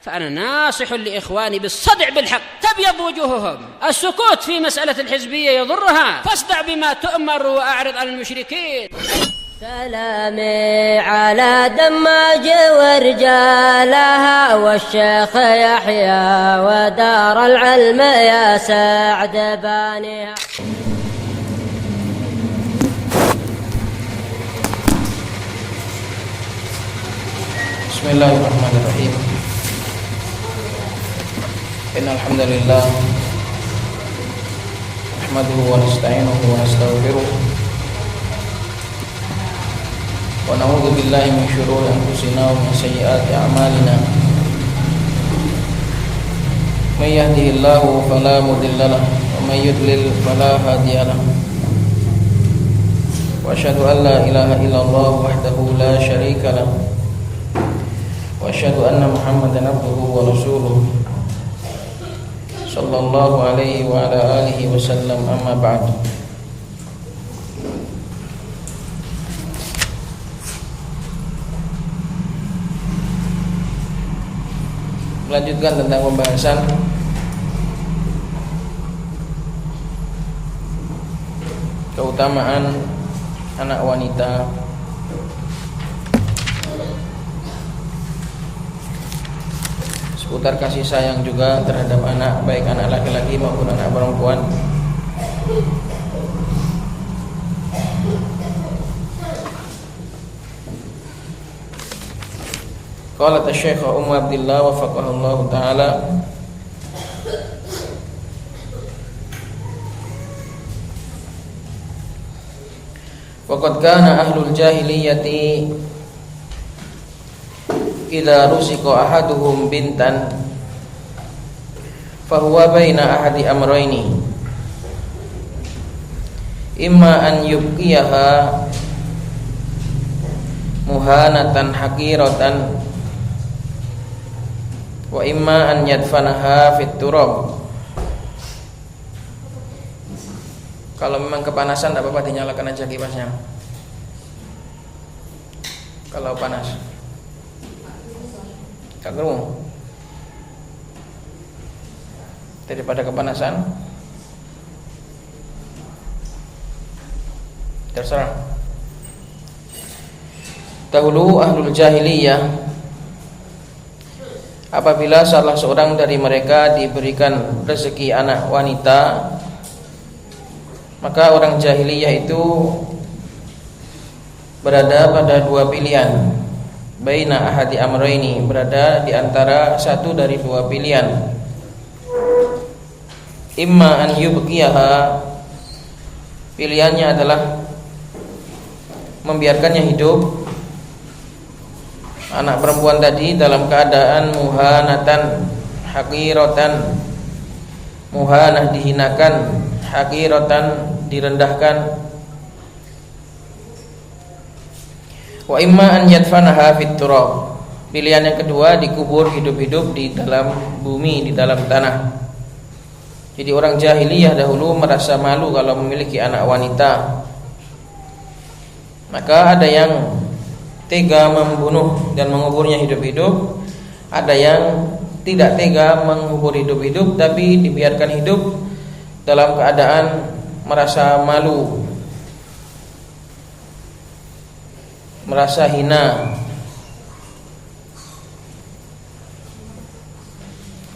فأنا ناصح لإخواني بالصدع بالحق تبيض وجوههم. السكوت في مسألة الحزبية يضرها، فاصدع بما تؤمر وأعرض عن المشركين. سلامي على دماج ورجالها والشيخ يحيى ودار العلم يا سعد بانيها. Bismillahirrahmanirrahim. Innal hamdalillah nahmaduhu wa nasta'inuhu wa nastaghfiruh wa na'udzu billahi min shururi anfusina wa min sayyiati a'malina. May yahdihillahu fala mudilla lahu wa may yudlil fala hadiya lahu. Wa asyhadu an la ilaha illallah wahdahu la syarika lahu wa asyhadu anna Muhammadan abduhu wa rasuluh sallallahu alaihi wa ala alihi wasallam, amma ba'd. Melanjutkan tentang pembahasan keutamaan anak wanita seputar kasih sayang juga terhadap anak, baik anak laki-laki maupun anak perempuan. Qalat asy-syaikh Ummu Abdillah wafaqahullahu taala, waqad kana ahlul jahiliyati idza rusiqa ahaduhum bintan fahuwa baina ahadi amrayni, imma an yubqiyaha muhanatan haqiratan wa imma an yadfanaha fit turab. Kalau memang kepanasan tidak apa-apa, dinyalakan aja kipasnya kalau panas. Kagum daripada kepanasan, terserah. Dahulu ahlul jahiliyah, apabila salah seorang dari mereka diberikan rezeki anak wanita, maka orang jahiliyah itu berada pada dua pilihan. Baina ahadi amrayni, berada di antara satu dari dua pilihan. Imma an yubqiyaha, pilihannya adalah membiarkannya hidup anak perempuan tadi dalam keadaan muhanatan haqiratan, muhanah dihinakan, haqiratan direndahkan. Wa imma an yadfanaha fit turab, pilihan yang kedua dikubur hidup-hidup di dalam bumi, di dalam tanah. Jadi orang jahiliyah dahulu merasa malu kalau memiliki anak wanita. Maka ada yang tega membunuh dan menguburnya hidup-hidup, ada yang tidak tega mengubur hidup-hidup tapi dibiarkan hidup dalam keadaan merasa malu, merasa hina.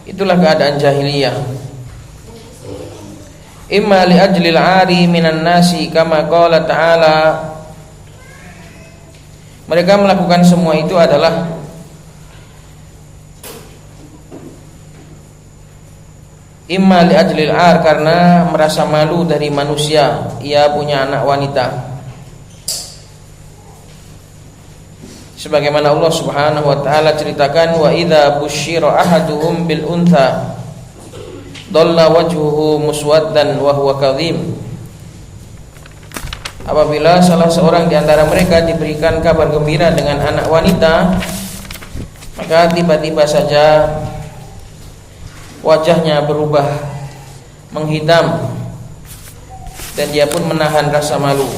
Itulah keadaan jahiliyah. Imma li ajlil 'ari minan nasi kama qala ta'ala, mereka melakukan semua itu adalah imma li ajlil 'ar, karena merasa malu dari manusia ia punya anak wanita. Sebagaimana Allah Subhanahu wa taala ceritakan, wa idza busyira ahaduhum bil untha dhalla wajhuhu muswaddan wa huwa kadhim. Apabila salah seorang di antara mereka diberikan kabar gembira dengan anak wanita, maka tiba-tiba saja wajahnya berubah menghitam dan dia pun menahan rasa malu.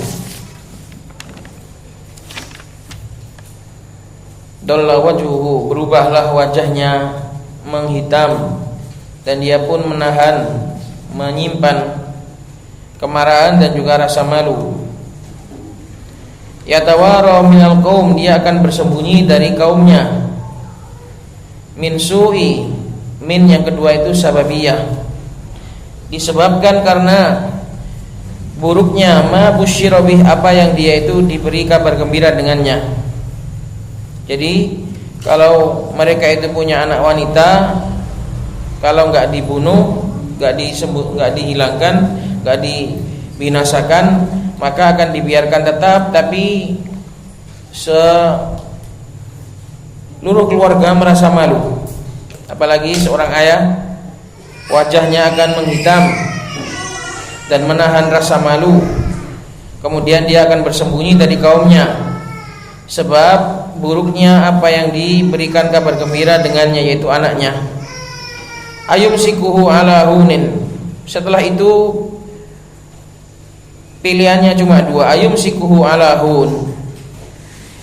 Dalla wajhuhu, berubahlah wajahnya menghitam, dan dia pun menyimpan kemarahan dan juga rasa malu. Yatawara minal qaum, dia akan bersembunyi dari kaumnya. Min su'i, min yang kedua itu sababiyah, disebabkan karena buruknya ma busyira bih, apa yang dia itu diberi kabar gembira dengannya. Jadi kalau mereka itu punya anak wanita, kalau nggak dibunuh, nggak dihilangkan, nggak dibinasakan, maka akan dibiarkan tetap, tapi seluruh keluarga merasa malu. Apalagi seorang ayah, wajahnya akan menghitam dan menahan rasa malu. Kemudian dia akan bersembunyi dari kaumnya, sebab buruknya apa yang diberikan kabar gembira dengannya, yaitu anaknya. Ayumsikuhu ala hunin, setelah itu pilihannya cuma dua. Ayumsikuhu ala hun,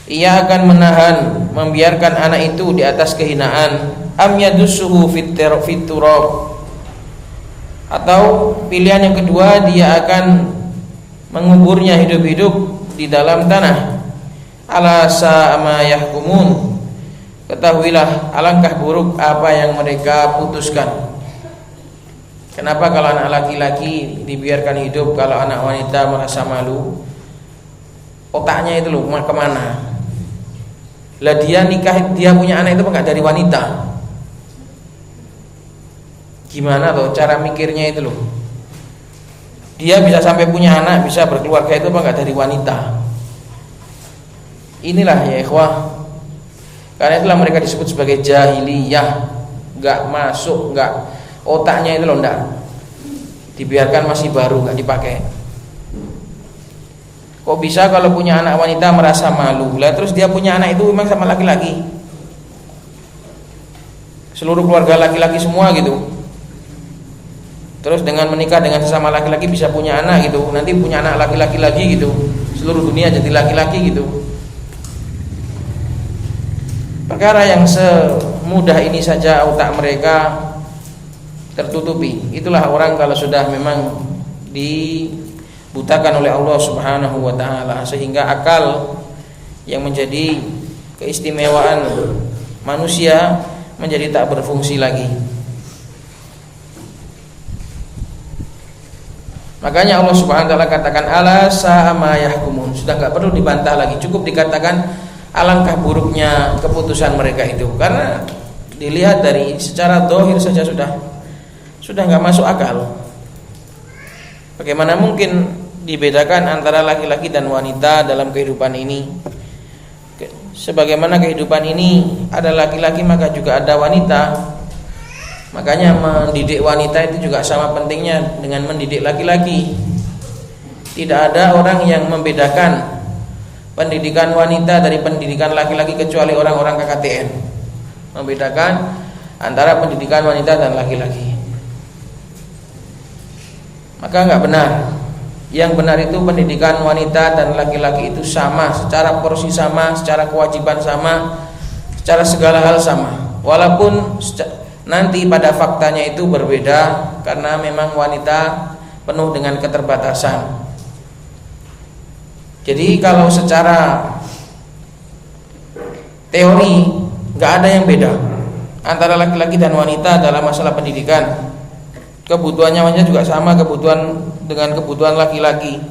ia akan menahan, membiarkan anak itu di atas kehinaan. Am yadussuhu fit turab, atau pilihan yang kedua, dia akan menguburnya hidup-hidup di dalam tanah. Ala sa'ama yahkumun, ketahuilah alangkah buruk apa yang mereka putuskan. Kenapa kalau anak laki-laki dibiarkan hidup, kalau anak wanita merasa malu? Otaknya itu loh kemana? Lah dia nikah, dia punya anak itu enggak dari wanita. Gimana tuh cara mikirnya itu loh? Dia bisa sampai punya anak, bisa berkeluarga itu enggak dari wanita. Inilah ya ikhwah, karena itulah mereka disebut sebagai jahiliyah. Enggak masuk, enggak, otaknya itu loh enggak dibiarkan, masih baru, enggak dipakai. Kok bisa kalau punya anak wanita merasa malu? Lah terus dia punya anak itu memang sama laki-laki, seluruh keluarga laki-laki semua gitu. Terus dengan menikah dengan sesama laki-laki bisa punya anak gitu, nanti punya anak laki-laki lagi gitu, seluruh dunia jadi laki-laki gitu. Perkara yang semudah ini saja otak mereka tertutupi. Itulah orang kalau sudah memang dibutakan oleh Allah Subhanahu wa taala, sehingga akal yang menjadi keistimewaan manusia menjadi tak berfungsi lagi. Makanya Allah Subhanahu wa taala katakan ala sa'ama yahkumun, sudah enggak perlu dibantah lagi, cukup dikatakan alangkah buruknya keputusan mereka itu, karena dilihat dari secara zahir saja sudah nggak masuk akal. Bagaimana mungkin dibedakan antara laki-laki dan wanita dalam kehidupan ini? Sebagaimana kehidupan ini ada laki-laki, maka juga ada wanita. Makanya mendidik wanita itu juga sama pentingnya dengan mendidik laki-laki. Tidak ada orang yang membedakan pendidikan wanita dari pendidikan laki-laki kecuali orang-orang KKTN, membedakan antara pendidikan wanita dan laki-laki. Maka enggak benar. Yang benar itu pendidikan wanita dan laki-laki itu sama, secara porsi sama, secara kewajiban sama, secara segala hal sama. Walaupun nanti pada faktanya itu berbeda, karena memang wanita penuh dengan keterbatasan. Jadi kalau secara teori nggak ada yang beda antara laki-laki dan wanita dalam masalah pendidikan. Kebutuhannya wanita juga sama, kebutuhan dengan kebutuhan laki-laki.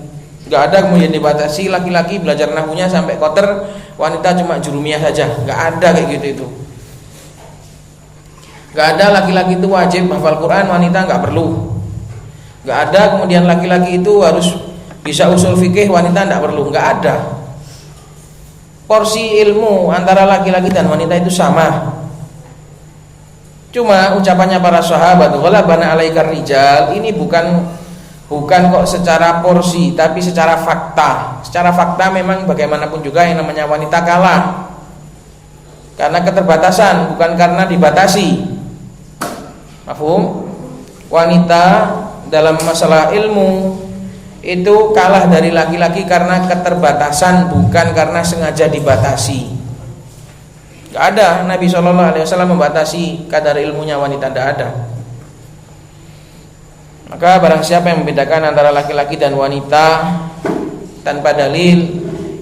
Nggak ada kemudian dibatasi laki-laki belajar nahwunya sampai koter, wanita cuma jurumiyah saja. Nggak ada kayak gitu itu. Nggak ada laki-laki itu wajib hafal Quran, wanita nggak perlu. Nggak ada kemudian laki-laki itu harus bisa usul fikih, wanita tidak perlu, nggak ada. Porsi ilmu antara laki-laki dan wanita itu sama. Cuma ucapannya para sahabat, ghalabana alaikar rijal, ini bukan kok secara porsi, tapi secara fakta. Secara fakta memang bagaimanapun juga yang namanya wanita kalah karena keterbatasan, bukan karena dibatasi. Mafhum? Wanita dalam masalah ilmu itu kalah dari laki-laki karena keterbatasan, bukan karena sengaja dibatasi. Enggak ada, Nabi SAW membatasi kadar ilmunya wanita, tidak ada. Maka barang siapa yang membedakan antara laki-laki dan wanita tanpa dalil,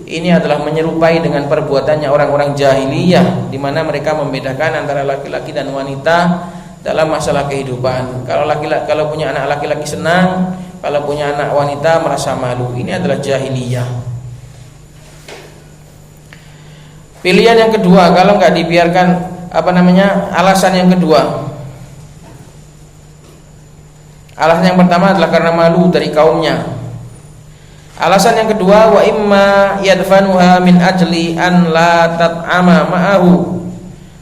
ini adalah menyerupai dengan perbuatannya orang-orang jahiliyah, di mana mereka membedakan antara laki-laki dan wanita dalam masalah kehidupan. Kalau punya anak laki-laki senang, kalau punya anak wanita merasa malu. Ini adalah jahiliyah. Pilihan yang kedua, kalau nggak dibiarkan alasan yang kedua. Alasan yang pertama adalah karena malu dari kaumnya. Alasan yang kedua, wa imma yadfanuha min ajli an la tat'ama ma'ahu.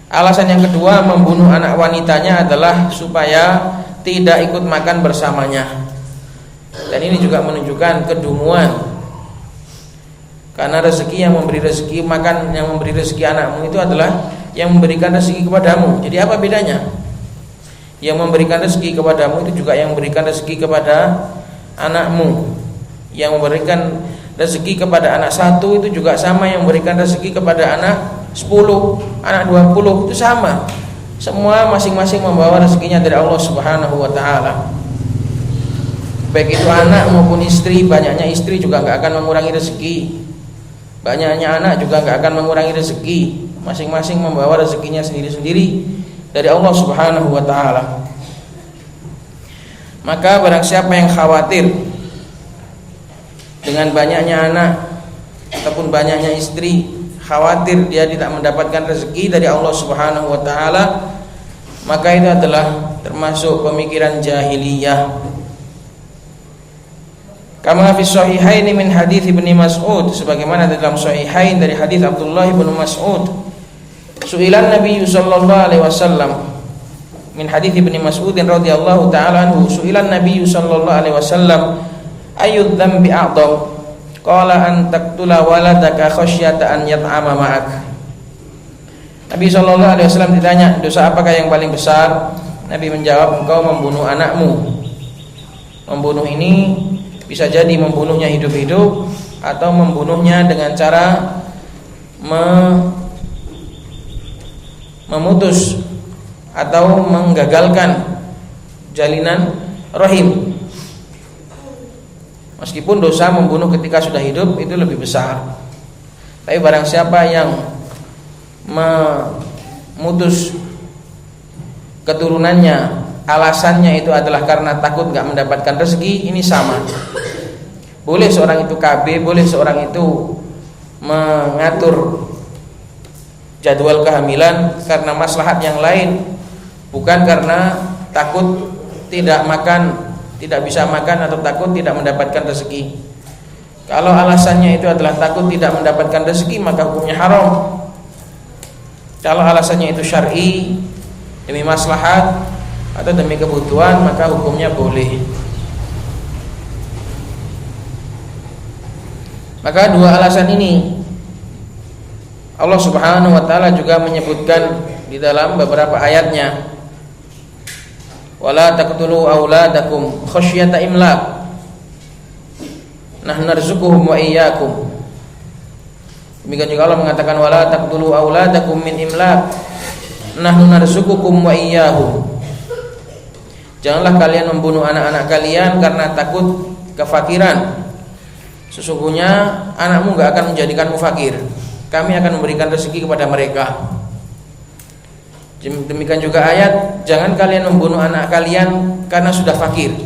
Alasan yang kedua, membunuh anak wanitanya adalah supaya tidak ikut makan bersamanya. Dan ini juga menunjukkan kedunguan. Karena rezeki yang memberi rezeki makan, yang memberi rezeki anakmu itu adalah yang memberikan rezeki kepadamu. Jadi apa bedanya? Yang memberikan rezeki kepadamu itu juga yang memberikan rezeki kepada anakmu. Yang memberikan rezeki kepada anak 1 itu juga sama yang memberikan rezeki kepada anak 10, anak 20, itu sama. Semua masing-masing membawa rezekinya dari Allah Subhanahu wa taala. Baik itu anak maupun istri, banyaknya istri juga enggak akan mengurangi rezeki. Banyaknya anak juga enggak akan mengurangi rezeki. Masing-masing membawa rezekinya sendiri-sendiri dari Allah Subhanahu wa taala. Maka barang siapa yang khawatir dengan banyaknya anak ataupun banyaknya istri, khawatir dia tidak mendapatkan rezeki dari Allah Subhanahu wa taala, maka itu adalah termasuk pemikiran jahiliyah. Kama fi sahihaini min hadits Ibnu Mas'ud, sebagaimana dalam sahihain dari hadis Abdullah bin Mas'ud. Su'ilan Nabi sallallahu alaihi wasallam min hadits Ibnu Mas'ud radhiyallahu ta'ala anhu, su'ilan Nabi sallallahu alaihi wasallam ayyudz dzambi a'dham? Qala an taqtula waladaka khasyata an yat'ama ma'ak. Nabi sallallahu alaihi wasallam ditanya, dosa apakah yang paling besar? Nabi menjawab, engkau membunuh anakmu. Membunuh ini bisa jadi membunuhnya hidup-hidup atau membunuhnya dengan cara memutus atau menggagalkan jalinan rahim. Meskipun dosa membunuh ketika sudah hidup itu lebih besar, tapi barang siapa yang memutus keturunannya, alasannya itu adalah karena takut gak mendapatkan rezeki, ini sama. Boleh seorang itu KB, boleh seorang itu mengatur jadwal kehamilan karena maslahat yang lain, bukan karena takut tidak makan, tidak bisa makan atau takut tidak mendapatkan rezeki. Kalau alasannya itu adalah takut tidak mendapatkan rezeki, maka hukumnya haram. Kalau alasannya itu syar'i, demi maslahat atau demi kebutuhan, maka hukumnya boleh. Maka dua alasan ini Allah Subhanahu wa taala juga menyebutkan di dalam beberapa ayatnya. Wala taqtulu auladakum khasyata imlaq. Nahnu narzuquhum wa iyyakum. Demikian juga Allah mengatakan wala taqtulu auladakum min imlaq. Nahnu narzuqukum wa iyyahum. Janganlah kalian membunuh anak-anak kalian karena takut kefakiran. Sesungguhnya anakmu enggak akan menjadikanmu fakir. Kami akan memberikan rezeki kepada mereka. Demikian juga ayat, jangan kalian membunuh anak kalian karena sudah fakir.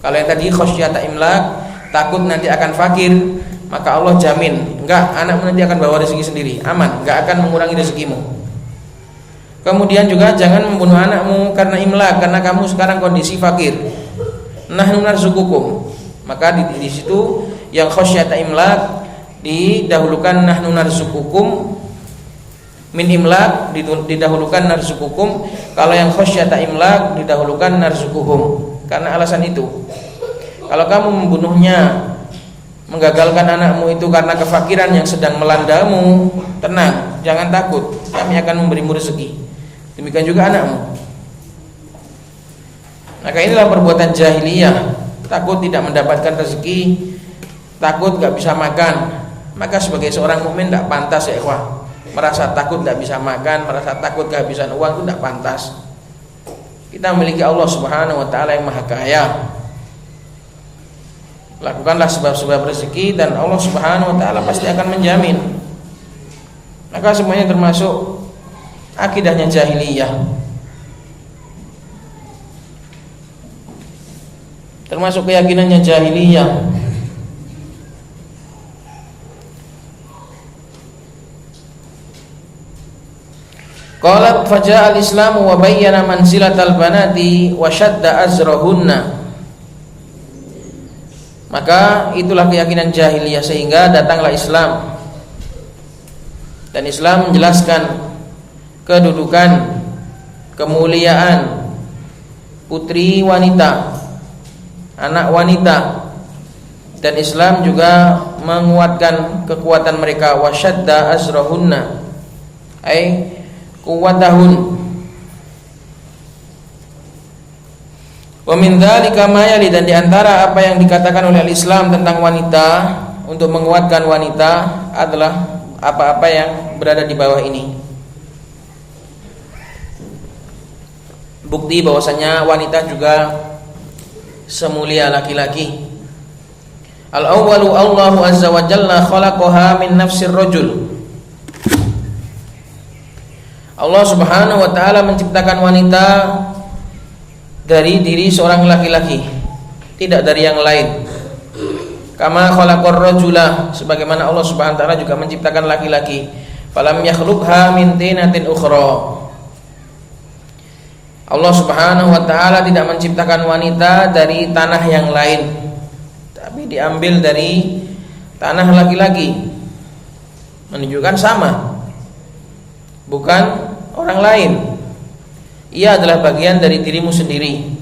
Kalau yang tadi khasyata imlaq, takut nanti akan fakir, maka Allah jamin, enggak, anakmu nanti akan bawa rezeki sendiri, aman, enggak akan mengurangi rezekimu. Kemudian juga jangan membunuh anakmu karena imlaq, karena kamu sekarang kondisi fakir. Nahnu narzuqukum. Maka di situ yang khasyata imlaq didahulukan nahnu narzuqukum, min imlaq didahulukan narzuqukum. Kalau yang khasyata imlaq didahulukan narzuquhum. Karena alasan itu, kalau kamu membunuhnya, menggagalkan anakmu itu karena kefakiran yang sedang melandamu, tenang, jangan takut, kami akan memberimu rezeki. Demikian juga anakmu. Maka inilah perbuatan jahiliyah, takut tidak mendapatkan rezeki, takut gak bisa makan. Maka sebagai seorang mukmin tidak pantas ya ikhwah, merasa takut tidak bisa makan, merasa takut kehabisan uang, itu tidak pantas. Kita memiliki Allah Subhanahu wa taala yang maha kaya. Lakukanlah sebab-sebab rezeki dan Allah Subhanahu wa taala pasti akan menjamin. Maka semuanya termasuk akidahnya jahiliyah. Termasuk keyakinannya jahiliyah. Qalat faja'a al-islamu wa bayyana manzilatal banati wa shadda azrahunna. Maka itulah keyakinan jahiliyah, sehingga datanglah Islam. Dan Islam menjelaskan kedudukan, kemuliaan putri wanita, anak wanita. Dan Islam juga menguatkan kekuatan mereka, wa shadda azrahunna, ai quwwatahun. Wa min dzalika ma yali, dan di antara apa yang dikatakan oleh Islam tentang wanita untuk menguatkan wanita adalah apa-apa yang berada di bawah ini. Bukti bahwasanya wanita juga semulia laki-laki. Al-awwalu Allahu azza wa jalla khalaqaha min nafsir rajul. Allah Subhanahu wa taala menciptakan wanita dari diri seorang laki-laki, tidak dari yang lain. Kama khalaqar rajula, sebagaimana Allah Subhanahu wa taala juga menciptakan laki-laki. Falam yakhluqha min tinatin ukhra. Allah Subhanahu wa taala tidak menciptakan wanita dari tanah yang lain, tapi diambil dari tanah laki-laki. Menunjukkan sama, bukan orang lain. Ia adalah bagian dari dirimu sendiri.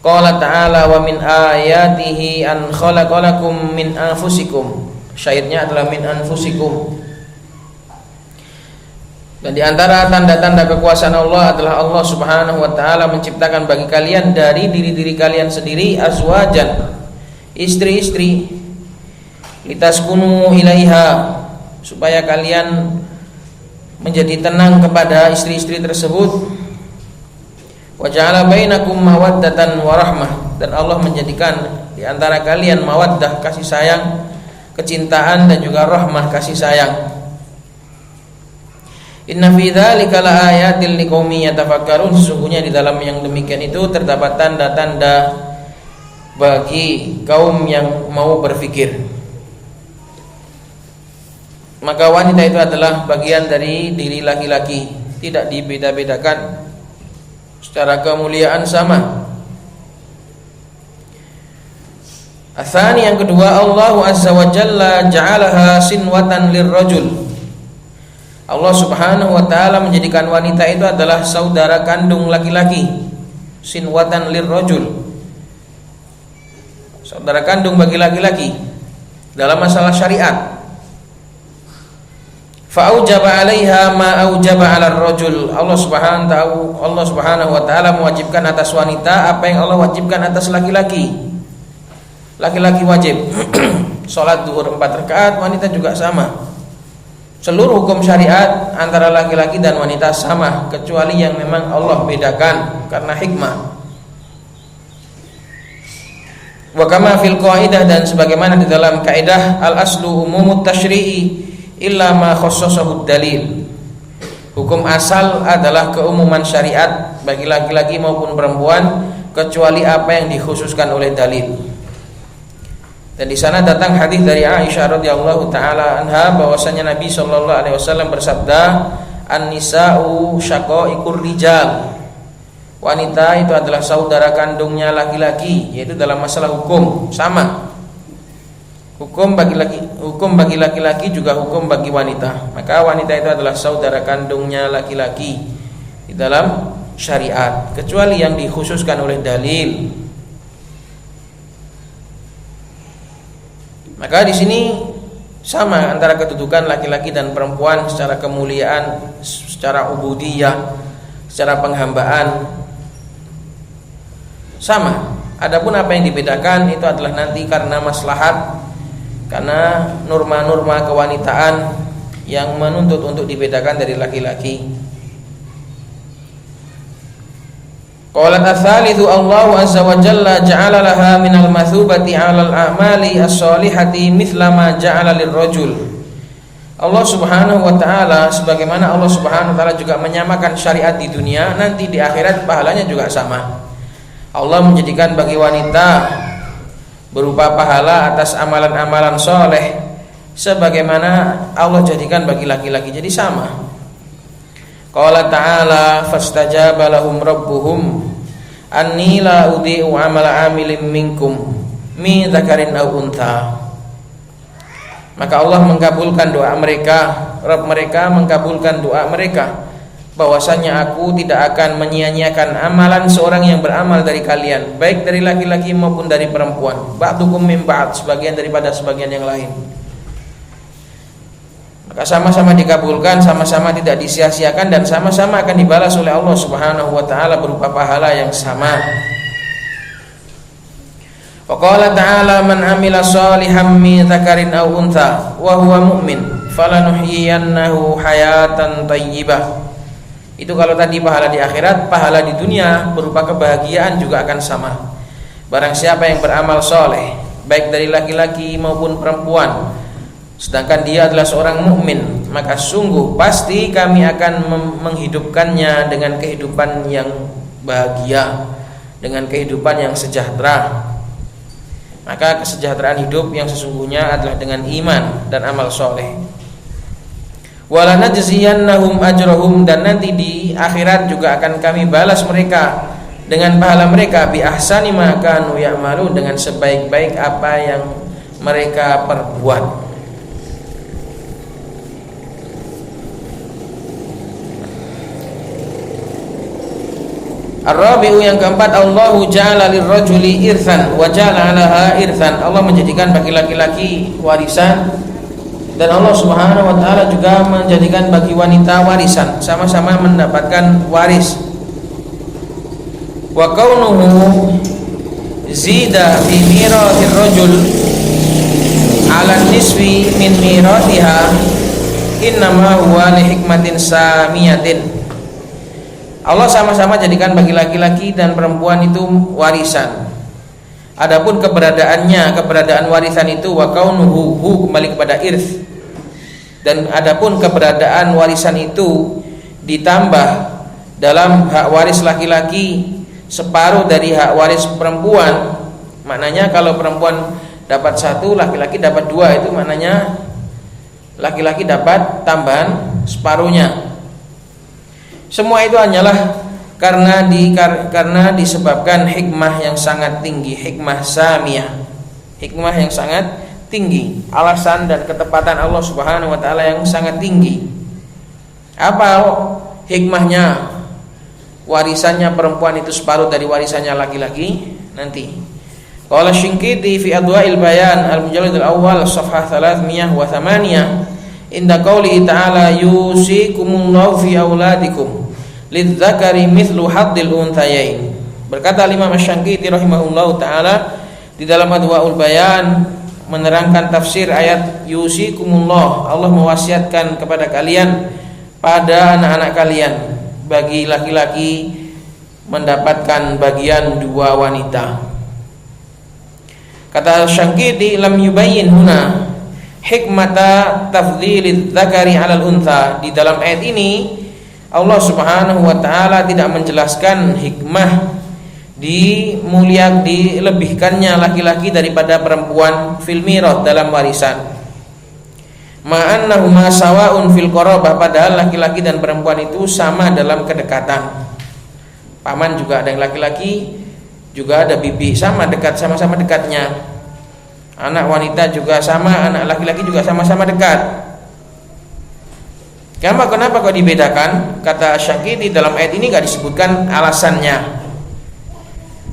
Qala ta'ala wa min ayatihi an khalaqalakum min anfusikum. Syairnya adalah min anfusikum. Dan di antara tanda-tanda kekuasaan Allah adalah Allah Subhanahu wa taala menciptakan bagi kalian dari diri-diri kalian sendiri azwajan, istri-istri, litaskunu ilaiha, supaya kalian menjadi tenang kepada istri-istri tersebut. Wa ja'ala bainakum mawaddatan wa rahmah, dan Allah menjadikan di antara kalian mawaddah, kasih sayang, kecintaan, dan juga rahmah, kasih sayang. Inna fi dzalika laayatil liqaumin yatafakkarun, sesungguhnya di dalam yang demikian itu terdapat tanda-tanda bagi kaum yang mau berfikir. Maka wanita itu adalah bagian dari diri laki-laki, tidak dibeda-bedakan, secara kemuliaan sama. Atsani, yang kedua, Allah azza wa jalla ja'alaha sinwatan lirrajul. Allah Subhanahu wa taala menjadikan wanita itu adalah saudara kandung laki-laki. Sinwatan lirrajul, saudara kandung bagi laki-laki dalam masalah syariat. Fa'aujaba 'alaiha ma aujaba 'alar rajul. Allah Subhanahu wa taala mewajibkan atas wanita apa yang Allah wajibkan atas laki-laki. Laki-laki wajib salat zuhur 4 rakaat, wanita juga sama. Seluruh hukum syariat antara laki-laki dan wanita sama, kecuali yang memang Allah bedakan karena hikmah. Wa kama fil qaidah, dan sebagaimana di dalam kaidah al-aslu umumut tasyri'i illa ma khassasahu dalil. Hukum asal adalah keumuman syariat bagi laki-laki maupun perempuan, kecuali apa yang dikhususkan oleh dalil. Dan di sana datang hadis dari Aisyah radhiyallahu taala anha bahwasanya Nabi sallallahu alaihi wasallam bersabda, "An-nisa'u syaqaiqur rijal." Wanita itu adalah saudara kandungnya laki-laki, yaitu dalam masalah hukum sama. Hukum bagi laki-laki juga hukum bagi wanita. Maka wanita itu adalah saudara kandungnya laki-laki di dalam syariat, kecuali yang dikhususkan oleh dalil. Maka di sini sama antara kedudukan laki-laki dan perempuan secara kemuliaan, secara ubudiyah, secara penghambaan sama. Adapun apa yang dibedakan itu adalah nanti karena maslahat, karena norma-norma kewanitaan yang menuntut untuk dibedakan dari laki-laki. Qalat ats-tsalitsu Allahu azza wa jalla ja'ala laha minal mathubati 'alal a'mali as-solihati mithla ma ja'ala lirrajul. Allah Subhanahu wa taala, sebagaimana Allah Subhanahu wa taala juga menyamakan syariat di dunia, nanti di akhirat pahalanya juga sama. Allah menjadikan bagi wanita berupa pahala atas amalan-amalan soleh sebagaimana Allah jadikan bagi laki-laki, jadi sama. Qala ta'ala fastajaba lahum rabbuhum anni la udhi'u 'amala 'amilin minkum min dzakarin aw untha. Maka Allah mengabulkan doa mereka, Rabb mereka mengabulkan doa mereka, bahwasanya aku tidak akan menyia-nyiakan amalan seorang yang beramal dari kalian, baik dari laki-laki maupun dari perempuan. Ba'dukum min ba'd, sebagian daripada sebagian yang lain. Maka sama-sama dikabulkan, sama-sama tidak disia-siakan, dan sama-sama akan dibalas oleh Allah Subhanahu wa taala berupa pahala yang sama. Wa qala ta'ala man 'amila shalihan min dzakarin aw untha wa huwa mu'min falanuhyiyannahu hayatan thayyibah. Itu kalau tadi pahala di akhirat, pahala di dunia berupa kebahagiaan juga akan sama. Barang siapa yang beramal soleh, baik dari laki-laki maupun perempuan, sedangkan dia adalah seorang mukmin, maka sungguh pasti kami akan menghidupkannya dengan kehidupan yang bahagia, dengan kehidupan yang sejahtera. Maka kesejahteraan hidup yang sesungguhnya adalah dengan iman dan amal soleh. Wala najziyannahum ajrahum, dan nanti di akhirat juga akan kami balas mereka dengan pahala mereka bi ahsani ma kanu ya'malun, dengan sebaik-baik apa yang mereka perbuat. Ar-rabi'u, yang keempat, Allahu ja'ala lirrajuli irthan wa ja'ala 'alaha irthan. Allah menjadikan bagi laki-laki warisan, dan Allah Subhanahu wa taala juga menjadikan bagi wanita warisan, sama-sama mendapatkan waris. Wa kaunuhu zida fi mirathir rajul 'ala nisfi min mirathiha innama huwa li hikmatin samiyatin. Allah sama-sama jadikan bagi laki-laki dan perempuan itu warisan. Adapun keberadaannya, keberadaan warisan itu wa kaunuhu, kembali kepada irth. Dan adapun keberadaan warisan itu ditambah dalam hak waris laki-laki separuh dari hak waris perempuan. Maknanya kalau perempuan dapat satu, laki-laki dapat dua, itu maknanya laki-laki dapat tambahan separuhnya. Semua itu hanyalah karena disebabkan hikmah yang sangat tinggi, hikmah samiyah, hikmah yang sangat tinggi, alasan dan ketepatan Allah Subhanahu wa taala yang sangat tinggi. Apa hikmahnya warisannya perempuan itu separuh dari warisannya laki-laki? Nanti qala Syinqiti fi Adwa'il Bayan al-mujallad al-awwal safhah 308 inda qaulihi ta'ala yusikumullahu fi auladikum lidzakari mithlu haddil unthayain. Berkata Imam Asy-Syinqiti rahimahullahu taala di dalam Adwa'ul Bayan menerangkan tafsir ayat yusikumullah, Allah mewasiatkan kepada kalian pada anak-anak kalian, bagi laki-laki mendapatkan bagian dua wanita. Kata Syinqiti lam yubayyin huna hikmata tafdhilidz zakari 'alal untha. Di dalam ayat ini Allah Subhanahu wa taala tidak menjelaskan hikmah dilebihkannya laki-laki daripada perempuan fil mirath, dalam warisan. Ma'annahuma sawa'un fil qarabah, padahal laki-laki dan perempuan itu sama dalam kedekatan. Paman juga ada yang laki-laki, juga ada bibi, sama dekat, sama-sama dekatnya. Anak wanita juga sama, anak laki-laki juga sama-sama dekat. Kenapa kok dibedakan? Kata Syinqiti, dalam ayat ini enggak disebutkan alasannya.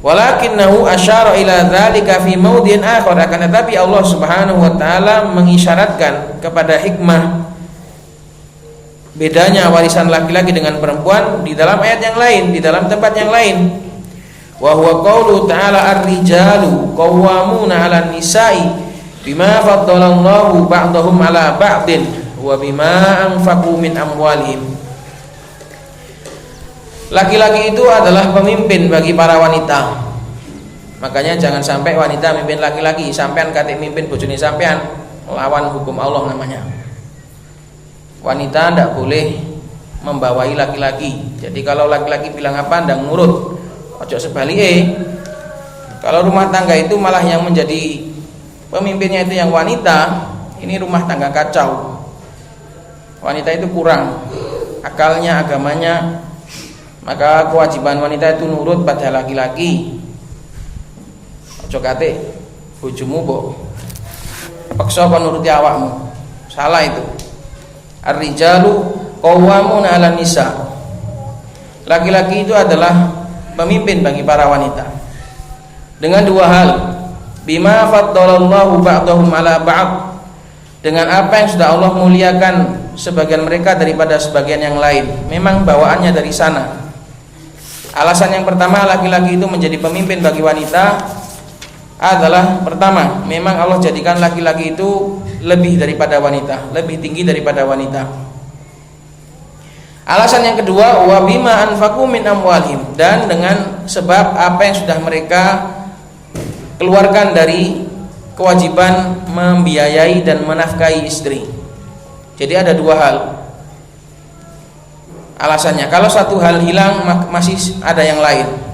Walakinnahu asyara ila dzalika fi maudhi'in akhar, akan tetapi Allah Subhanahu wa taala mengisyaratkan kepada hikmah bedanya warisan laki-laki dengan perempuan di dalam ayat yang lain, di dalam tempat yang lain. Wa huwa qaulu ta'ala ar-rijalu qawwamuna 'alan nisa'i bima faddalallahu ba'dahum 'ala ba'din wa bima anfaqu min amwalihim. Laki-laki itu adalah pemimpin bagi para wanita. Makanya jangan sampai wanita mimpin laki-laki, sampean kate mimpin bojone sampean, melawan hukum Allah namanya. Wanita tidak boleh membawai laki-laki. Jadi kalau laki-laki bilang apa ndang nurut. Ojo sebalike. Kalau rumah tangga itu malah yang menjadi pemimpinnya itu yang wanita, ini rumah tangga kacau. Wanita itu kurang akalnya, agamanya. Maka kewajiban wanita itu nurut pada laki-laki. Ojo kate bojomu mbok paksa apa nuruti awakmu. Salah itu. Ar-rijalu qawwamuna 'alan nisa. Laki-laki itu adalah pemimpin bagi para wanita. Dengan dua hal. Bima faddalallahu ba'dahum 'ala ba'd. Dengan apa yang sudah Allah muliakan sebagian mereka daripada sebagian yang lain. Memang bawaannya dari sana. Alasan yang pertama laki-laki itu menjadi pemimpin bagi wanita adalah pertama, memang Allah jadikan laki-laki itu lebih daripada wanita, lebih tinggi daripada wanita. Alasan yang kedua, wa bima anfaqu min amwalihim, dan dengan sebab apa yang sudah mereka keluarkan dari kewajiban membiayai dan menafkahi istri. Jadi ada dua hal alasannya. Kalau satu hal hilang masih ada yang lain.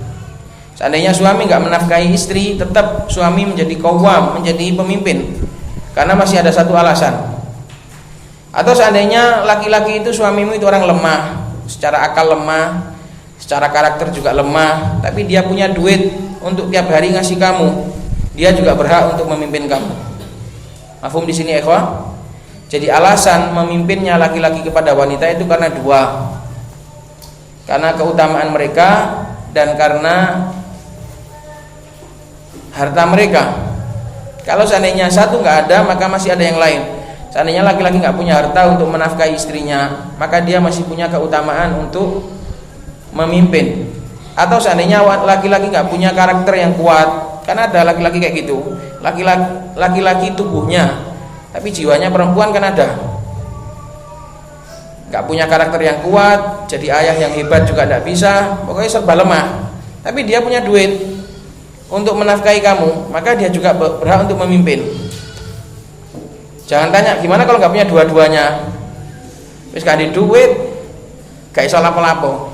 Seandainya suami nggak menafkahi istri, tetap suami menjadi qawwam, menjadi pemimpin, karena masih ada satu alasan. Atau seandainya laki-laki itu suamimu itu orang lemah, secara akal lemah, secara karakter juga lemah, tapi dia punya duit untuk tiap hari ngasih kamu, dia juga berhak untuk memimpin kamu. Mafhum di sini ikhwah? Jadi alasan memimpinnya laki-laki kepada wanita itu karena dua. Karena keutamaan mereka dan karena harta mereka. Kalau seandainya satu nggak ada, maka masih ada yang lain. Seandainya laki-laki nggak punya harta untuk menafkahi istrinya, maka dia masih punya keutamaan untuk memimpin. Atau seandainya laki-laki nggak punya karakter yang kuat, karena ada laki-laki kayak gitu. Laki-laki tubuhnya, tapi jiwanya perempuan kan ada. Nggak punya karakter yang kuat, jadi ayah yang hebat juga tidak bisa, pokoknya serba lemah. Tapi dia punya duit untuk menafkahi kamu, maka dia juga berhak untuk memimpin. Jangan tanya gimana kalau nggak punya dua-duanya, wis gak ada duit, gak iso lapo-lapo.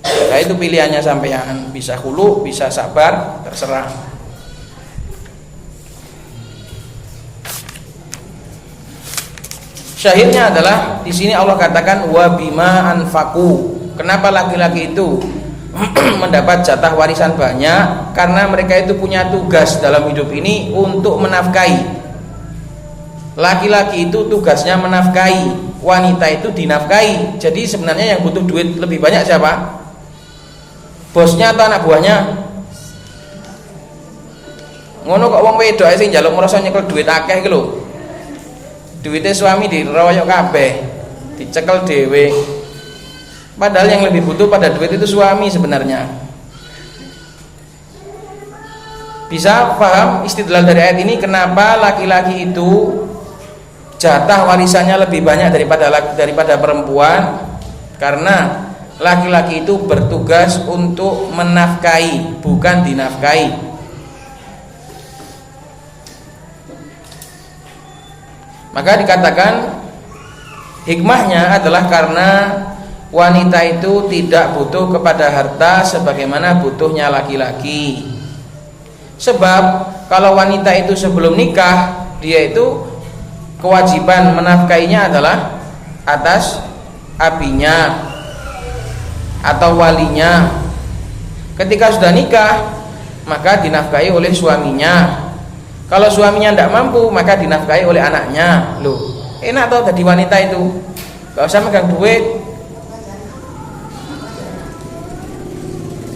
Nah, itu pilihannya sampean, bisa hulu, bisa sabar, terserah. Syahidnya adalah di sini Allah katakan wa bima anfaqu. Kenapa laki-laki itu mendapat jatah warisan banyak? Karena mereka itu punya tugas dalam hidup ini untuk menafkahi. Laki-laki itu tugasnya menafkahi, wanita itu dinafkahi. Jadi sebenarnya yang butuh duit lebih banyak siapa? Bosnya atau anak buahnya? Ngono kok wong wedok ae sing njaluk merasa nyekel duit akeh iki lho. Duitnya suami diroyok kabeh, dicekel dhewe. Padahal yang lebih butuh pada duit itu suami sebenarnya. Bisa paham istidlal dari ayat ini kenapa laki-laki itu jatah warisannya lebih banyak daripada perempuan? Karena laki-laki itu bertugas untuk menafkahi, bukan dinafkahi. Maka dikatakan hikmahnya adalah karena wanita itu tidak butuh kepada harta sebagaimana butuhnya laki-laki. Sebab kalau wanita itu sebelum nikah, dia itu kewajiban menafkainya adalah atas abinya atau walinya. Ketika sudah nikah, maka dinafkahi oleh suaminya. Kalau suaminya tidak mampu, maka dinafkahi oleh anaknya. Loh, enak toh jadi wanita itu, gak usah megang duit.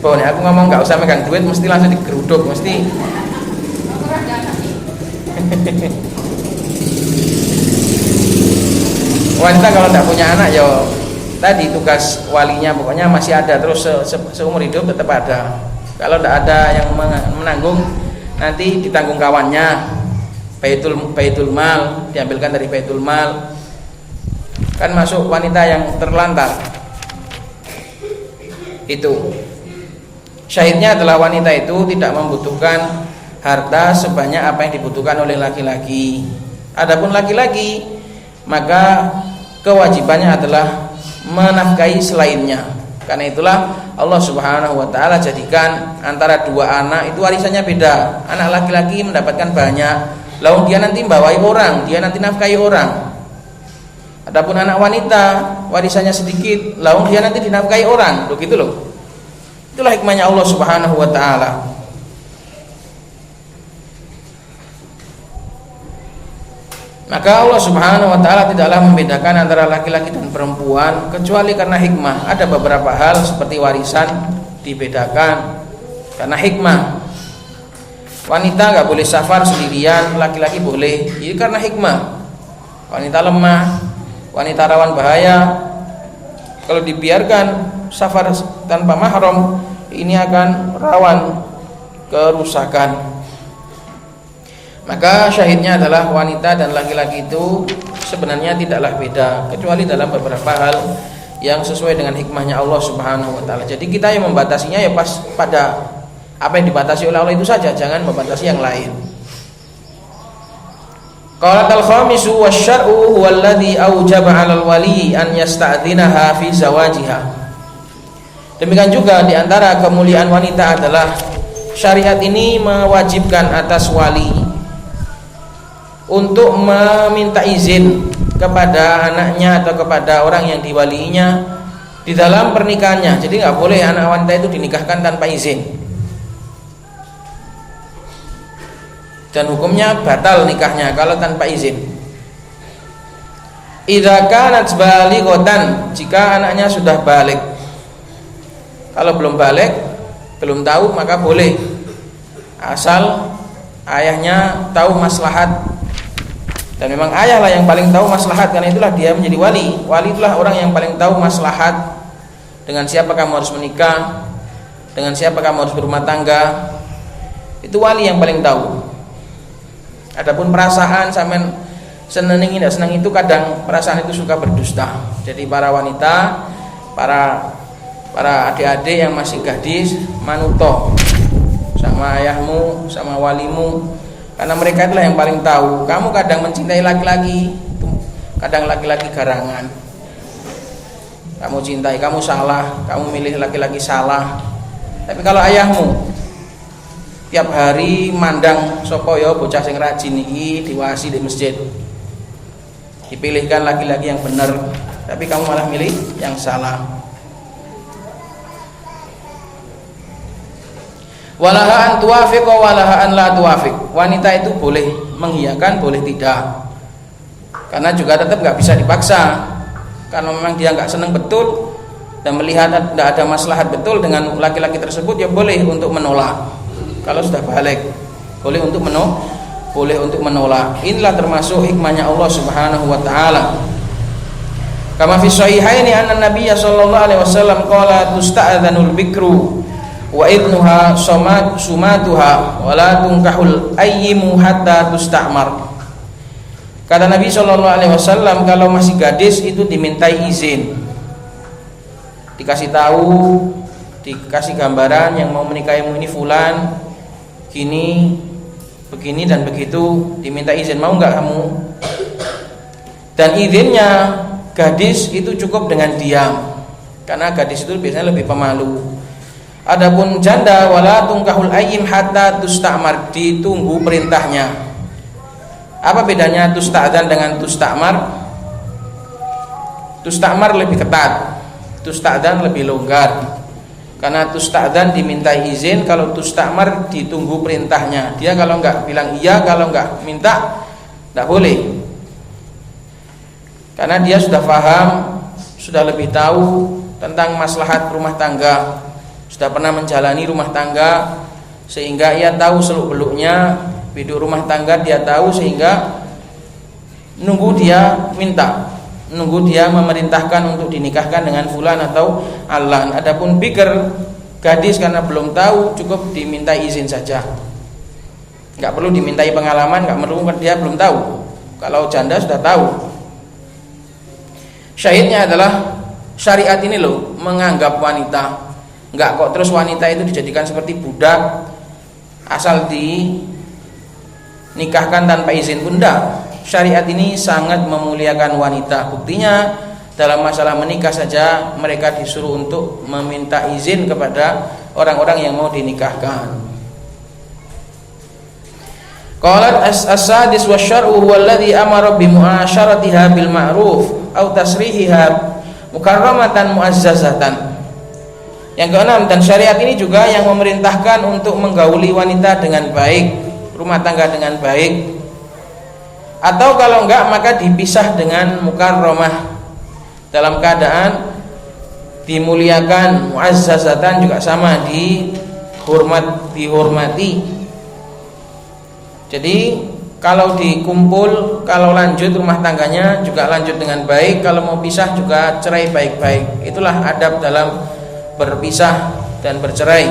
Pokoknya aku ngomong gak usah megang duit, mesti langsung digeruduk, mesti. Wanita kalau tidak punya anak, ya tadi tugas walinya pokoknya masih ada terus seumur hidup tetap ada. Kalau tidak ada yang menanggung, nanti ditanggung kawannya, baitul mal, diambilkan dari baitul mal. Kan masuk wanita yang terlantar. Itu. Syahidnya adalah wanita itu tidak membutuhkan harta sebanyak apa yang dibutuhkan oleh laki-laki. Adapun laki-laki, maka kewajibannya adalah menafkahi selainnya. Karena itulah Allah Subhanahu wa taala jadikan antara dua anak itu warisannya beda. Anak laki-laki mendapatkan banyak, lalu dia nanti membawai orang, dia nanti nafkahi orang. Adapun anak wanita warisannya sedikit, lalu dia nanti dinafkahi orang. Begitu loh. Itulah hikmahnya Allah Subhanahu wa taala. Maka Allah Subhanahu wa taala tidaklah membedakan antara laki-laki dan perempuan kecuali karena hikmah. Ada beberapa hal seperti warisan dibedakan karena hikmah. Wanita enggak boleh safar sendirian, laki-laki boleh. Ini karena hikmah. Wanita lemah, wanita rawan bahaya. Kalau dibiarkan safar tanpa mahram, ini akan rawan kerusakan. Maka syahidnya adalah wanita dan laki-laki itu sebenarnya tidaklah beda kecuali dalam beberapa hal yang sesuai dengan hikmahnya Allah Subhanahu wa taala. Jadi kita yang membatasinya ya pas pada apa yang dibatasi oleh Allah itu saja, jangan membatasi yang lain. Qalat al-khamisu wasyar'u huwa alladhi aujaba 'alal wali an yasta'dzinaha fi zawajiha. Demikian juga di antara kemuliaan wanita adalah syariat ini mewajibkan atas wali untuk meminta izin kepada anaknya atau kepada orang yang diwaliinya di dalam pernikahannya. Jadi nggak boleh anak wanita itu dinikahkan tanpa izin. Dan hukumnya batal nikahnya kalau tanpa izin. Idza kanat balighatan, jika anaknya sudah balik. Kalau belum balik, belum tahu, maka boleh. Asal ayahnya tahu maslahat. Dan memang ayah lah yang paling tahu maslahat, karena itulah dia menjadi wali. Wali itulah orang yang paling tahu maslahat. Dengan siapa kamu harus menikah, dengan siapa kamu harus berumah tangga. Itu wali yang paling tahu. Adapun perasaan sampean seneng tidak senang itu kadang perasaan itu suka berdusta. Jadi para wanita, para adik-adik yang masih gadis, manuto sama ayahmu, sama walimu, karena mereka itulah yang paling tahu. Kamu kadang mencintai laki-laki, kadang laki-laki garangan. Kamu cintai, kamu salah, kamu milih laki-laki salah. Tapi kalau ayahmu tiap hari mandang sapa ya bocah sing rajin iki diwasi di masjid, dipilihkan laki-laki yang benar, tapi kamu malah milih yang salah. Walaha an tuwafiq wa walaha an la tuwafiq. Wanita itu boleh mengiyakan, boleh tidak. Karena juga tetap nggak bisa dipaksa. Karena memang dia nggak senang betul dan melihat tidak ada maslahat betul dengan laki-laki tersebut, ya boleh untuk menolak. Kalau sudah balik, boleh untuk menolak. Inilah termasuk hikmahnya Allah Subhanahu wa taala. Kama fi sahihaini anna Nabiy sallallahu alaihi wasallam qala tusta'dzanul bikru wa idnuha sumatuha wa la tunkahul ayyimu hatta tusta'mar. Kata Nabi sallallahu alaihi wasallam, kalau masih gadis itu dimintai izin. Dikasih tahu, dikasih gambaran yang mau menikahimu ini fulan, gini, begini dan begitu, diminta izin, mau enggak kamu? Dan izinnya gadis itu cukup dengan diam, karena gadis itu biasanya lebih pemalu. Adapun janda, wala tungkahul ayyim hatta tusta'mar, ditunggu perintahnya. Apa bedanya tusta'dzan dengan tusta'mar? Tusta'mar lebih ketat, tusta'dzan lebih longgar. Karena tusta'dzan dimintai izin, kalau tusta'mar ditunggu perintahnya. Dia kalau enggak bilang iya, kalau enggak minta enggak boleh. Karena dia sudah paham, sudah lebih tahu tentang maslahat rumah tangga, sudah pernah menjalani rumah tangga, sehingga ia tahu seluk-beluknya hidup rumah tangga, dia tahu, sehingga nunggu dia minta, nunggu dia memerintahkan untuk dinikahkan dengan fulan atau alan. Adapun bikr, gadis, karena belum tahu, cukup diminta izin saja. Nggak perlu dimintai pengalaman, nggak perlu, dia belum tahu. Kalau janda sudah tahu. Syahidnya adalah syariat ini loh menganggap wanita, nggak kok terus wanita itu dijadikan seperti budak asal dinikahkan tanpa izin pun enggak. Syariat ini sangat memuliakan wanita. Buktinya dalam masalah menikah saja mereka disuruh untuk meminta izin kepada orang-orang yang mau dinikahkan. Qalat as-sadis wasyar'u huwa alladhi amara bi mu'asyaratiha bil ma'ruf aw tasrihiha mukarramatan mu'azzazatan. Yang keenam, dan syariat ini juga yang memerintahkan untuk menggauli wanita dengan baik, rumah tangga dengan baik, atau kalau enggak maka dipisah dengan mukarramah, dalam keadaan dimuliakan, mu'azzazatan juga sama, dihormati. Jadi kalau dikumpul, kalau lanjut rumah tangganya juga lanjut dengan baik, kalau mau pisah juga cerai baik-baik. Itulah adab dalam berpisah dan bercerai.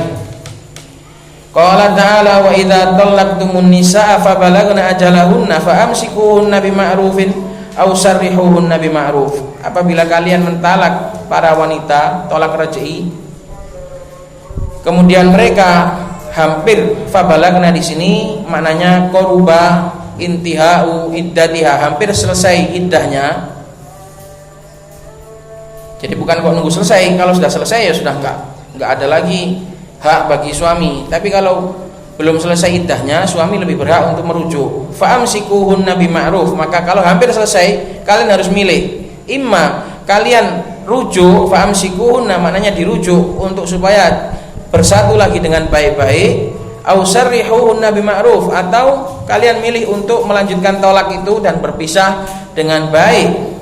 Qala ta'ala wa idza talaqtumun nisaa fa balagna ajalahunna fa amsikuhunna bima'rufin aw sarrihuhunna bima'ruf. Apabila kalian mentalak para wanita, tolak raj'i, kemudian mereka hampir, fabalagna di sini maknanya qaruba intihau iddatiha, hampir selesai iddahnya. Jadi bukan kok nunggu selesai, kalau sudah selesai ya sudah enggak ada lagi hak bagi suami. Tapi kalau belum selesai iddahnya, suami lebih berhak untuk merujuk. Fa amsikuhunna bima'ruf, maka kalau hampir selesai kalian harus milih. Imma kalian rujuk, fa amsikuhunna maknanya dirujuk untuk supaya bersatu lagi dengan baik-baik, au sarrihuhunna bima'ruf, atau kalian milih untuk melanjutkan tolak itu dan berpisah dengan baik.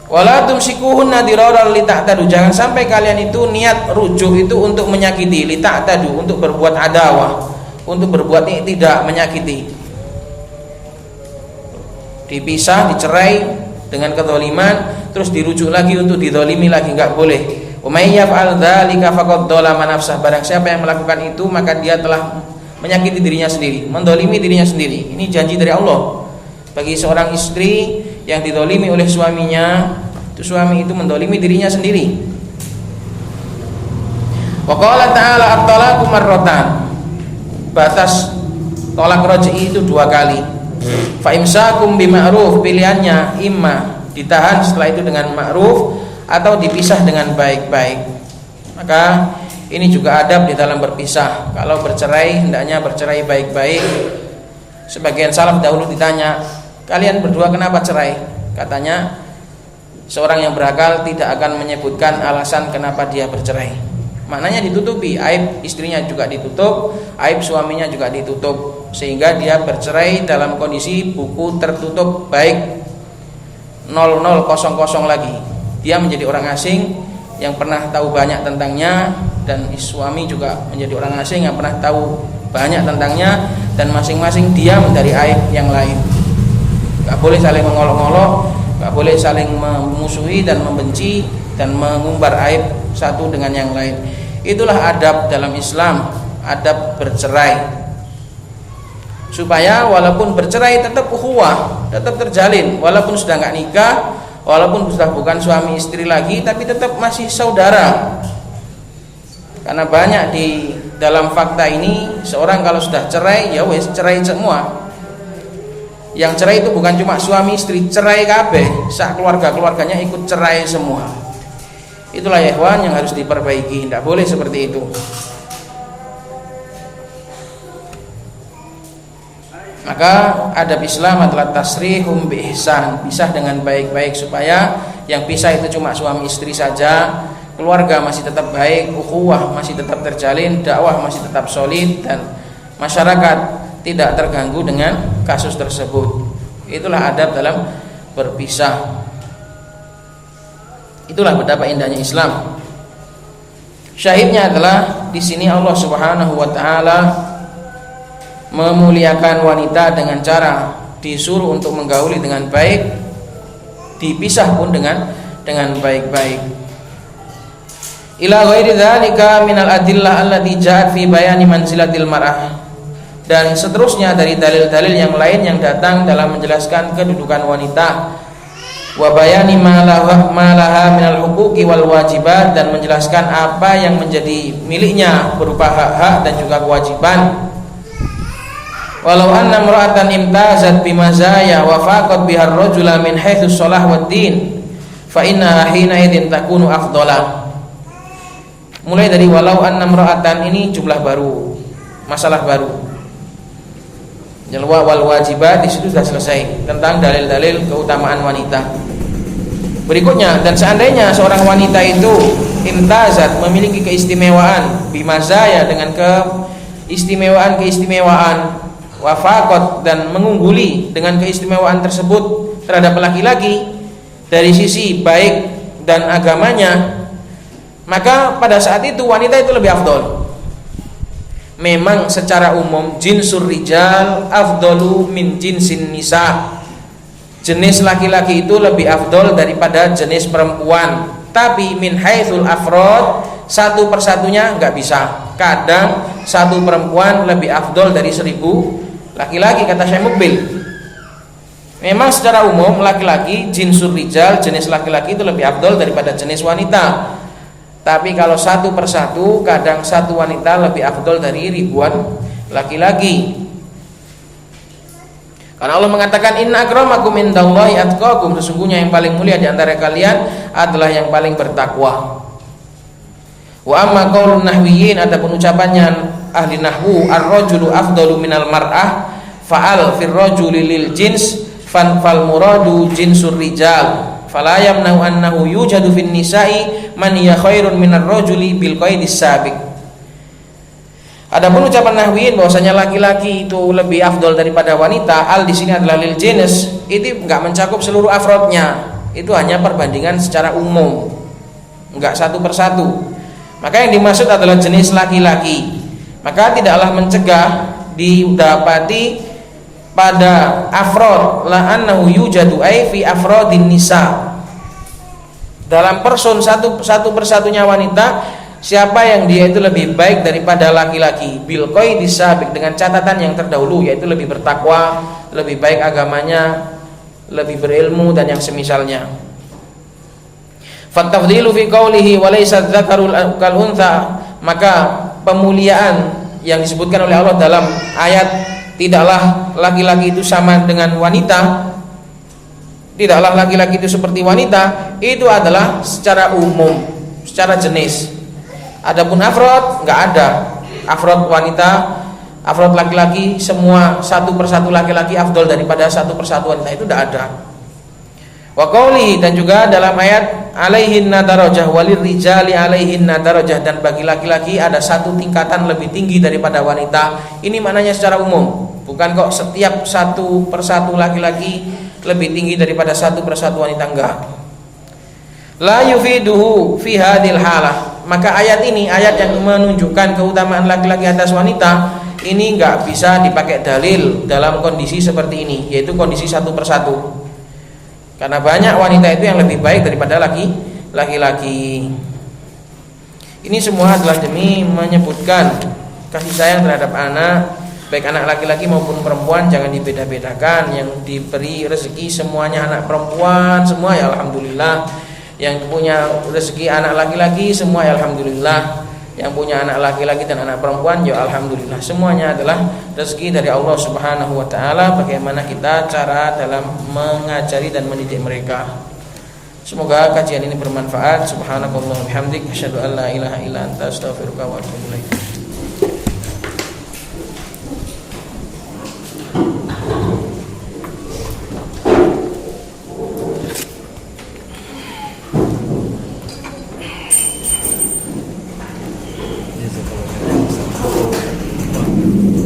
Wala tumsikuhunna diraran lita'tadu, jangan sampai kalian itu niat rujuk itu untuk menyakiti, lita'tadu untuk berbuat adawah, untuk berbuat tidak menyakiti. Dipisah, dicerai dengan kezaliman, terus dirujuk lagi untuk dizalimi lagi, enggak boleh. Umay yaf'al dzalika faqad dzalama nafsah, barang siapa yang melakukan itu maka dia telah menyakiti dirinya sendiri, mendolimi dirinya sendiri. Ini janji dari Allah bagi seorang istri yang didolimi oleh suaminya, itu suami itu mendolimi dirinya sendiri. Wa qala ta'ala at-talaqu marratan, batas tolak raj'i itu 2 kali. Fa imsakum bima'ruf, pilihannya imma ditahan setelah itu dengan ma'ruf atau dipisah dengan baik-baik. Maka ini juga adab di dalam berpisah. Kalau bercerai hendaknya bercerai baik-baik. Sebagian salaf dahulu ditanya, kalian berdua kenapa cerai? Katanya seorang yang berakal tidak akan menyebutkan alasan kenapa dia bercerai. Maknanya ditutupi, aib istrinya juga ditutup, aib suaminya juga ditutup, sehingga dia bercerai dalam kondisi buku tertutup baik, 0000 lagi. Dia menjadi orang asing yang pernah tahu banyak tentangnya, dan suami juga menjadi orang asing yang pernah tahu banyak tentangnya, dan masing-masing diam dari aib yang lain. Gak boleh saling mengolok-olok, gak boleh saling memusuhi dan membenci dan mengumbar aib satu dengan yang lain. Itulah adab dalam Islam, adab bercerai, supaya walaupun bercerai tetap ukhuwah, tetap terjalin, walaupun sudah gak nikah, walaupun sudah bukan suami istri lagi, tapi tetap masih saudara. Karena banyak di dalam fakta ini, seorang kalau sudah cerai, ya wes cerai semua. Yang cerai itu bukan cuma suami istri, cerai kabeh, sak keluarga-keluarganya ikut cerai semua. Itulah ya ikhwan yang harus diperbaiki, tidak boleh seperti itu. Maka adab Islam adalah tasrihum bi ihsan, pisah dengan baik-baik, supaya yang pisah itu cuma suami istri saja, keluarga masih tetap baik, ukhuwah masih tetap terjalin, dakwah masih tetap solid, dan masyarakat tidak terganggu dengan kasus tersebut. Itulah adab dalam berpisah. Itulah betapa indahnya Islam. Syahidnya adalah di sini Allah Subhanahu wa taala memuliakan wanita dengan cara disuruh untuk menggauli dengan baik, dipisah pun dengan baik-baik. Ila ghairi dzalika minal adillah allati ja'at fi bayani manzilatil mar'ah, dan seterusnya dari dalil-dalil yang lain yang datang dalam menjelaskan kedudukan wanita, wa bayani ma laha minal huquqi wal wajibat, dan menjelaskan apa yang menjadi miliknya berupa hak-hak dan juga kewajiban. Walau anna imra'atan imtazat bimazaya wa faqat bihar rajula min haitsu shalah wad din fa innaha hina idzin takunu afdhala. Mulai dari walau anna imra'atan ini jumlah baru, masalah baru. Jalwa wal wajibat di situ sudah selesai tentang dalil-dalil keutamaan wanita. Berikutnya, dan seandainya seorang wanita itu imtazat, memiliki keistimewaan, bimazaya dengan keistimewaan, wafaqat, dan mengungguli dengan keistimewaan tersebut terhadap laki-laki dari sisi baik dan agamanya, maka pada saat itu wanita itu lebih afdol. Memang secara umum jinsur rijal afdolu min jinsin nisa, jenis laki-laki itu lebih afdol daripada jenis perempuan. Tapi min haitsul afrod, satu persatunya nggak bisa. Kadang satu perempuan lebih afdol dari 1000 laki-laki, kata Syekh Mukbil. Memang secara umum laki-laki jinsur rijal, jenis laki-laki itu lebih afdol daripada jenis wanita. Tapi kalau satu persatu, kadang satu wanita lebih afdol dari ribuan laki-laki. Karena Allah mengatakan inna akramakum indallahi atqakum, sesungguhnya yang paling mulia di antara kalian adalah yang paling bertakwa. Wa amma qaulun nahwiyyin, adapun ucapannya ahli nahwu, ar-rajulu afdalu minal mar'ah fa'al fir rajuli lil jins fal muradu jinsur rijal fala yamna'u annahu yujadu fin nisa'i man hiya khairun minar rajuli bil qaidis sabiq. Adapun ucapan nahwiyin bahwasanya laki-laki itu lebih afdol daripada wanita, al di sini adalah lil jins, itu enggak mencakup seluruh afrodnya, itu hanya perbandingan secara umum, enggak satu persatu. Maka yang dimaksud adalah jenis laki-laki. Maka tidaklah mencegah didapati pada afrod la annahu yujadu ay fi afrodin nisa, dalam person satu persatunya wanita, siapa yang dia itu lebih baik daripada laki-laki bil qaidis sabiq, dengan catatan yang terdahulu, yaitu lebih bertakwa, lebih baik agamanya, lebih berilmu, dan yang semisalnya. Fatafdilu fi qawlihi wa laysa dzakaru kal untha, maka pemuliaan yang disebutkan oleh Allah dalam ayat tidaklah laki-laki itu sama dengan wanita, tidaklah laki-laki itu seperti wanita, itu adalah secara umum, secara jenis. Adapun afrod enggak ada. Afrod wanita, afrod laki-laki, semua satu persatu laki-laki afdol daripada satu persatu wanita, itu tidak ada. Wa qauli, dan juga dalam ayat alaihinna darajah walir rijali alaihinna darajah, dan bagi laki-laki ada satu tingkatan lebih tinggi daripada wanita. Ini maknanya secara umum, bukan kok setiap satu persatu laki-laki lebih tinggi daripada satu persatu wanita, enggak. La yufiduhu fi hadhil halah, maka ayat ini, ayat yang menunjukkan keutamaan laki-laki atas wanita, ini enggak bisa dipakai dalil dalam kondisi seperti ini, yaitu kondisi satu persatu. Karena banyak wanita itu yang lebih baik daripada laki-laki. Ini semua adalah demi menyebutkan kasih sayang terhadap anak, baik anak laki-laki maupun perempuan, jangan dibeda-bedakan. Yang diberi rezeki semuanya anak perempuan semua, ya alhamdulillah. Yang punya rezeki anak laki-laki semua, ya alhamdulillah. Yang punya anak laki-laki dan anak perempuan, ya alhamdulillah. Semuanya adalah rezeki dari Allah Subhanahu wa taala. Bagaimana kita cara dalam mengajari dan mendidik mereka. Semoga kajian ini bermanfaat. Subhanakallahumma bihamdik, asyhadu an la ilaha illa anta, astaghfiruka wa atubu ilaik. Jazakallahu khairan.